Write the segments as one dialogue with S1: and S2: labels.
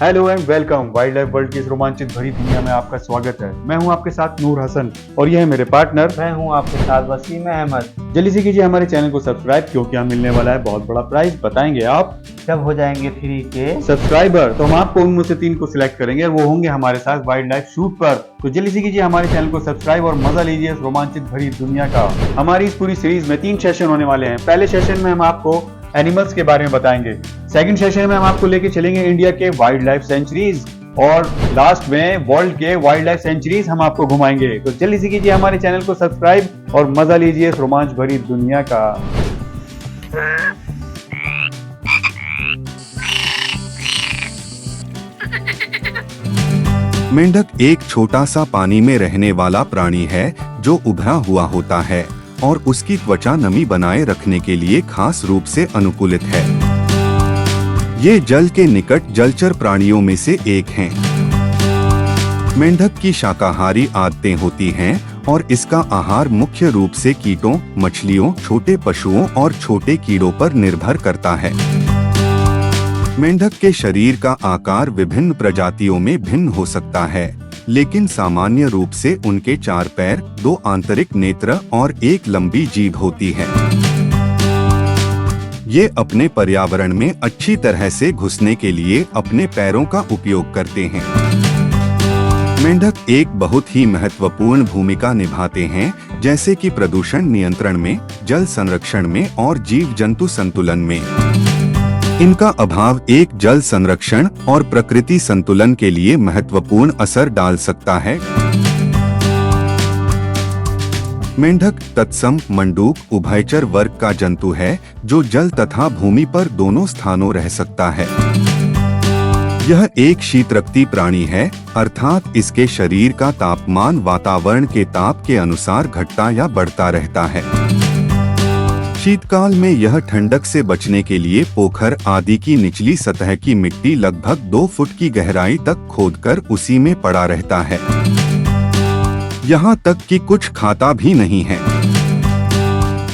S1: Hello and welcome. Wild life world की इस रोमांचित भरी दुनिया में आपका स्वागत है। मैं हूं आपके साथ नूर हसन और ये है मेरे पार्टनर।
S2: मैं हूं आपके साथ वसीम अहमद।
S1: जल्दी से कीजिए हमारे चैनल को सब्सक्राइब, क्योंकि हमें मिलने वाला है बहुत बड़ा प्राइज। बताएंगे आप
S2: जब हो जाएंगे 3 के
S1: सब्सक्राइबर, तो हम आपको उनमें से 3 को सिलेक्ट करेंगे और वो होंगे हमारे साथ वाइल्ड लाइफ शूट पर। तो जल्दी से कीजिए हमारे चैनल को सब्सक्राइब और मजा लीजिए इस रोमांचित भरी दुनिया का। हमारी इस पूरी सीरीज में 3 सेशन होने वाले हैं। पहले सेशन में हम आपको एनिमल्स के बारे में बताएंगे। सेकंड सेशन में हम आपको लेके चलेंगे इंडिया के वाइल्ड लाइफ सेंचुरीज, और लास्ट में वर्ल्ड के वाइल्ड लाइफ सेंचुरीज हम आपको घुमाएंगे। तो जल्दी से कीजिए हमारे चैनल को सब्सक्राइब और मजा लीजिए इस रोमांच भरी दुनिया का।
S3: मेंढक एक छोटा सा पानी में रहने वाला प्राणी है जो उभरा हुआ होता है और उसकी त्वचा नमी बनाए रखने के लिए खास रूप से अनुकूलित है। ये जल के निकट जलचर प्राणियों में से एक हैं। मेंढक की शाकाहारी आदतें होती हैं और इसका आहार मुख्य रूप से कीटों, मछलियों, छोटे पशुओं और छोटे कीड़ों पर निर्भर करता है। मेंढक के शरीर का आकार विभिन्न प्रजातियों में भिन्न हो सकता है, लेकिन सामान्य रूप से उनके 4 पैर, 2 आंतरिक नेत्र और 1 लंबी जीभ होती है। ये अपने पर्यावरण में अच्छी तरह से घुसने के लिए अपने पैरों का उपयोग करते हैं। मेंढक एक बहुत ही महत्वपूर्ण भूमिका निभाते हैं, जैसे कि प्रदूषण नियंत्रण में, जल संरक्षण में और जीव जंतु संतुलन में। इनका अभाव एक जल संरक्षण और प्रकृति संतुलन के लिए महत्वपूर्ण असर डाल सकता है। मेंढक तत्सम मंडूक उभयचर वर्ग का जंतु है जो जल तथा भूमि पर दोनों स्थानों रह सकता है। यह एक शीतरक्ती प्राणी है, अर्थात इसके शरीर का तापमान वातावरण के ताप के अनुसार घटता या बढ़ता रहता है। शीतकाल में यह ठंडक से बचने के लिए पोखर आदि की निचली सतह की मिट्टी लगभग 2 फुट की गहराई तक खोदकर उसी में पड़ा रहता है। यहाँ तक कि कुछ खाता भी नहीं है।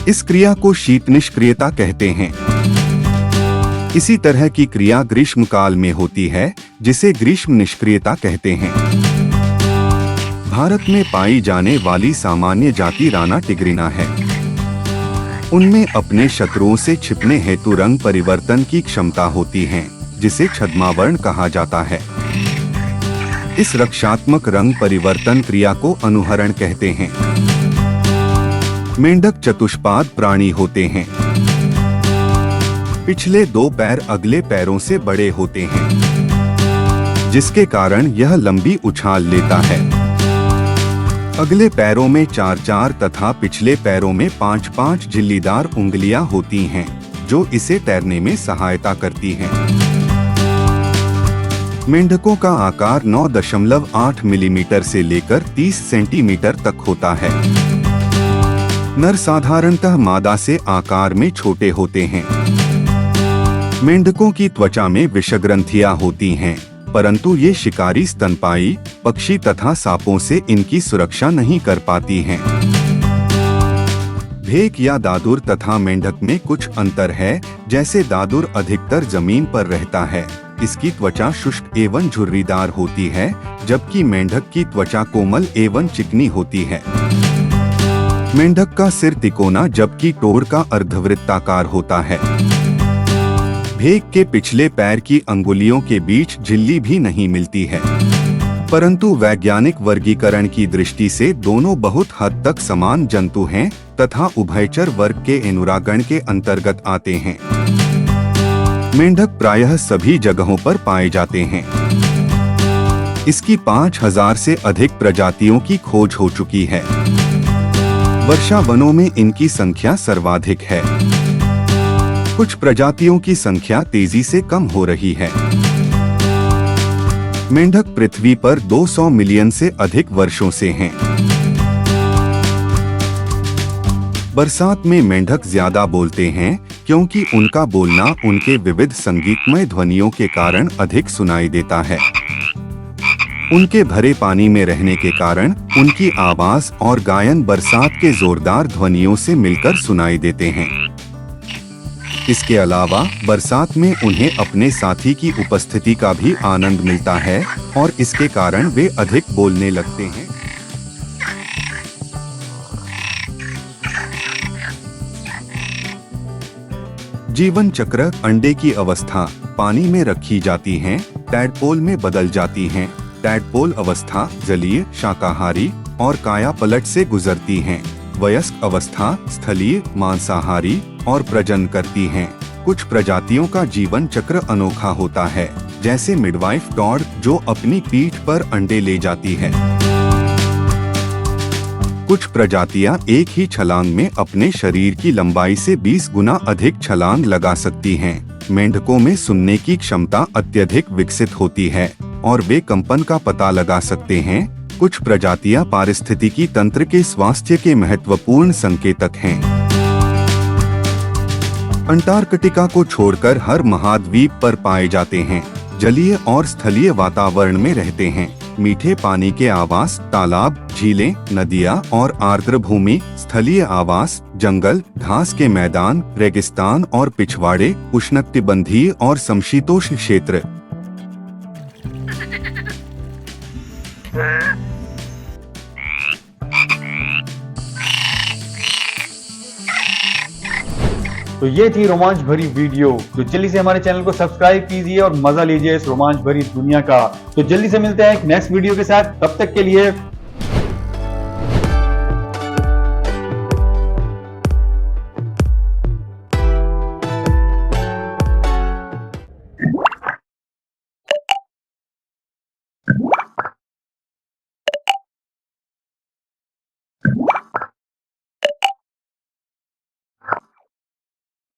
S3: इस क्रिया को शीत निष्क्रियता कहते हैं। इसी तरह की क्रिया ग्रीष्म काल में होती है, जिसे ग्रीष्म निष्क्रियता कहते हैं। भारत में पाई जाने वाली सामान्य जाति राना टिग्रिना है। उनमें अपने शत्रुओं से छिपने हेतु रंग परिवर्तन की क्षमता होती है, जिसे छद्मावरण कहा जाता है। इस रक्षात्मक रंग परिवर्तन क्रिया को अनुहरण कहते हैं। मेंढक चतुष्पाद प्राणी होते हैं। पिछले 2 पैर अगले पैरों से बड़े होते हैं, जिसके कारण यह लंबी उछाल लेता है। अगले पैरों में 4-4 तथा पिछले पैरों में 5-5 झिल्लीदार उंगलियां होती हैं, जो इसे तैरने में सहायता करती हैं। मेंढकों का आकार 9.8 मिलीमीटर से लेकर 30 सेंटीमीटर तक होता है। नर साधारणतः मादा से आकार में छोटे होते हैं। मेंढकों की त्वचा में विषग्रंथियां होती हैं, परंतु ये शिकारी स्तनपायी पक्षी तथा सांपों से इनकी सुरक्षा नहीं कर पाती हैं। भेक या दादुर तथा मेंढक में कुछ अंतर है, जैसे दादुर अधिकतर जमीन पर रहता है। इसकी त्वचा शुष्क एवं झुर्रीदार होती है, जबकि मेंढक की त्वचा कोमल एवं चिकनी होती है। मेंढक का सिर तिकोना जबकि टोर का अर्धवृत्ताकार होता है। भेक के पिछले पैर की अंगुलियों के बीच झिल्ली भी नहीं मिलती है, परंतु वैज्ञानिक वर्गीकरण की दृष्टि से दोनों बहुत हद तक समान जंतु हैं तथा उभयचर वर्ग के एनुरागण के अंतर्गत आते हैं। मेंढक प्रायः सभी जगहों पर पाए जाते हैं। इसकी 5000 से अधिक प्रजातियों की खोज हो चुकी है। वर्षा वनों में इनकी संख्या सर्वाधिक है। कुछ प्रजातियों की संख्या तेजी से कम हो रही है। मेंढक पृथ्वी पर 200 मिलियन से अधिक वर्षों से हैं। बरसात में मेंढक ज्यादा बोलते हैं, क्योंकि उनका बोलना उनके विविध संगीतमय ध्वनियों के कारण अधिक सुनाई देता है। उनके भरे पानी में रहने के कारण उनकी आवाज और गायन बरसात के जोरदार ध्वनियों से मिलकर सुनाई देते हैं। इसके अलावा बरसात में उन्हें अपने साथी की उपस्थिति का भी आनंद मिलता है और इसके कारण वे अधिक बोलने लगते हैं। जीवन चक्र। अंडे की अवस्था पानी में रखी जाती हैं, टैडपोल में बदल जाती हैं। टैडपोल अवस्था जलीय, शाकाहारी और काया पलट से गुजरती हैं। वयस्क अवस्था स्थलीय, मांसाहारी और प्रजनन करती हैं। कुछ प्रजातियों का जीवन चक्र अनोखा होता है, जैसे मिडवाइफ टॉड जो अपनी पीठ पर अंडे ले जाती है। कुछ प्रजातियां एक ही छलांग में अपने शरीर की लंबाई से 20 गुना अधिक छलांग लगा सकती हैं। मेंढकों में सुनने की क्षमता अत्यधिक विकसित होती है और वे कंपन का पता लगा सकते हैं। कुछ प्रजातियां पारिस्थितिकी तंत्र के स्वास्थ्य के महत्वपूर्ण संकेतक हैं। अंटार्कटिका को छोड़कर हर महाद्वीप पर पाए जाते हैं। जलीय और स्थलीय वातावरण में रहते हैं। मीठे पानी के आवास तालाब, झीलें, नदियां और आर्द्र भूमि। स्थलीय आवास जंगल, घास के मैदान, रेगिस्तान और पिछवाड़े। उष्णकटिबंधीय और समशीतोष्ण क्षेत्र।
S1: तो ये थी रोमांच भरी वीडियो। तो जल्दी से हमारे चैनल को सब्सक्राइब कीजिए और मजा लीजिए इस रोमांच भरी दुनिया का। तो जल्दी से मिलते हैं एक नेक्स्ट वीडियो के साथ। तब तक के लिए